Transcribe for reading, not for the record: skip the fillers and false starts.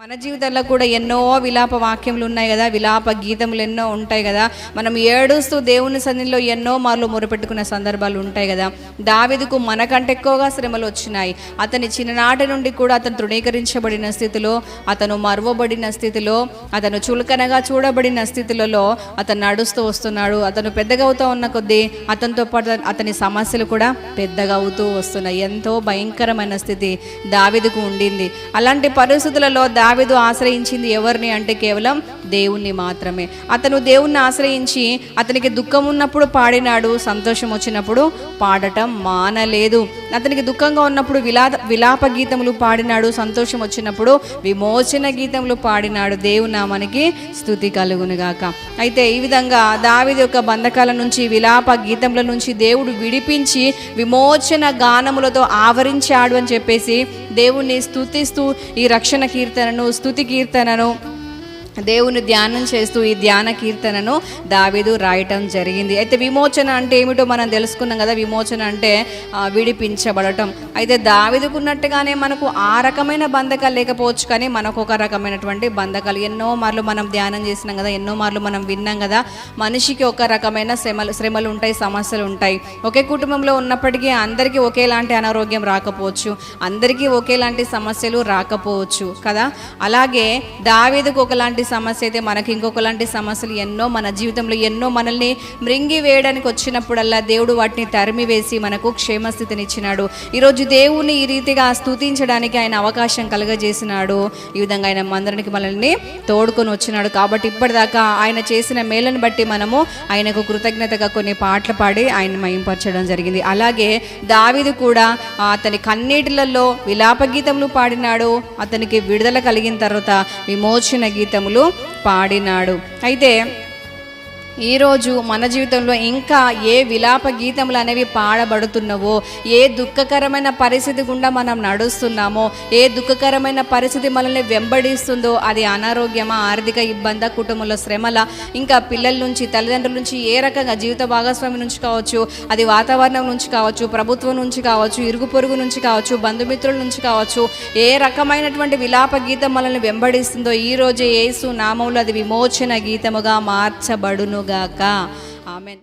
మన జీవితంలో కూడా ఎన్నో విలాప వాక్యములు ఉన్నాయి కదా, విలాప గీతములు ఎన్నో ఉంటాయి కదా. మనం ఏడుస్తూ దేవుని సన్నిధిలో ఎన్నో మార్లు మొరపెట్టుకున్న సందర్భాలు ఉంటాయి కదా. దావీదుకు మనకంటే ఎక్కువగా శ్రమలు వచ్చినాయి. అతని చిన్ననాటి నుండి కూడా అతను తృణీకరించబడిన స్థితిలో, అతను మరువబడిన స్థితిలో, అతను చులకనగా చూడబడిన స్థితిలలో అతను నడుస్తూ వస్తున్నాడు. అతను పెద్దగా అవుతూ ఉన్న కొద్దీ అతనితో పాటు అతని సమస్యలు కూడా పెద్దగా అవుతూ వస్తున్నాయి. ఎంతో భయంకరమైన స్థితి దావీదుకు ఉండింది. అలాంటి పరిస్థితులలో దావీదు ఆశ్రయించింది ఎవరిని అంటే కేవలం దేవుణ్ణి మాత్రమే. అతను దేవుణ్ణి ఆశ్రయించి అతనికి దుఃఖం ఉన్నప్పుడు పాడినాడు, సంతోషం వచ్చినప్పుడు పాడటం మానలేదు. అతనికి దుఃఖంగా ఉన్నప్పుడు విలాప గీతములు పాడినాడు, సంతోషం వచ్చినప్పుడు విమోచన గీతములు పాడినాడు. దేవుని నామానికి స్తుతి కలుగునుగాక. అయితే ఈ విధంగా దావీదు యొక్క బంధకాల నుంచి, విలాప గీతముల నుంచి దేవుడు విడిపించి విమోచన గానములతో ఆవరించాడు అని చెప్పేసి దేవుణ్ణి స్తుతిస్తూ ఈ రక్షణ కీర్తనను, స్తుతి కీర్తనను దేవుని ధ్యానం చేస్తూ ఈ ధ్యాన కీర్తనను దావీదు రాయటం జరిగింది. అయితే విమోచన అంటే ఏమిటో మనం తెలుసుకున్నాం కదా. విమోచన అంటే విడిపించబడటం. అయితే దావీదుకున్నట్టుగానే మనకు ఆ రకమైన బంధకాలు లేకపోవచ్చు, కానీ మనకు ఒక రకమైనటువంటి బంధకాలు ఎన్నో మార్లు మనం ధ్యానం చేసినాం కదా, ఎన్నో మార్లు మనం విన్నాం కదా. మనిషికి ఒక రకమైన శ్రమలు ఉంటాయి, సమస్యలు ఉంటాయి. ఒకే కుటుంబంలో ఉన్నప్పటికీ అందరికీ ఒకేలాంటి అనారోగ్యం రాకపోవచ్చు, అందరికీ ఒకేలాంటి సమస్యలు రాకపోవచ్చు కదా. అలాగే దావీదుకు ఒకలాంటి సమస్య అయితే మనకి ఇంకొకలాంటి సమస్యలు ఎన్నో మన జీవితంలో ఎన్నో మనల్ని మృంగి వేయడానికి వచ్చినప్పుడల్లా దేవుడు వాటిని తరిమి వేసి మనకు క్షేమస్థితిని ఇచ్చినాడు. ఈరోజు దేవుని ఈ రీతిగా స్తుతించడానికి ఆయన అవకాశం కలుగజేసినాడు. ఈ విధంగా ఆయన మందరానికి మనల్ని తోడుకొని వచ్చినాడు. కాబట్టి ఇప్పటిదాకా ఆయన చేసిన మేలను బట్టి మనము ఆయనకు కృతజ్ఞతగా కొన్ని పాటలు పాడి ఆయన మహింపరచడం జరిగింది. అలాగే దావీదు కూడా అతని కన్నీటిలలో విలాప గీతములు పాడినాడు. అతనికి విడుదల కలిగిన తర్వాత విమోచన గీతములు పాడినాడు. అయితే ఈరోజు మన జీవితంలో ఇంకా ఏ విలాప గీతములు అనేవి పాడబడుతున్నావో, ఏ దుఃఖకరమైన పరిస్థితి గుండా మనం నడుస్తున్నామో, ఏ దుఃఖకరమైన పరిస్థితి మనల్ని వెంబడిస్తుందో, అది అనారోగ్యమా, ఆర్థిక ఇబ్బంది, కుటుంబంలో శ్రమల, ఇంకా పిల్లల నుంచి, తల్లిదండ్రుల నుంచి, ఏ రకంగా జీవిత భాగస్వామి నుంచి కావచ్చు, అది వాతావరణం నుంచి కావచ్చు, ప్రభుత్వం నుంచి కావచ్చు, ఇరుగు పొరుగు నుంచి కావచ్చు, బంధుమిత్రుల నుంచి కావచ్చు, ఏ రకమైనటువంటి విలాప గీతం మనల్ని వెంబడిస్తుందో ఈరోజే యేసు నామములో అది విమోచన గీతముగా మార్చబడును గాక. ఆమేన్.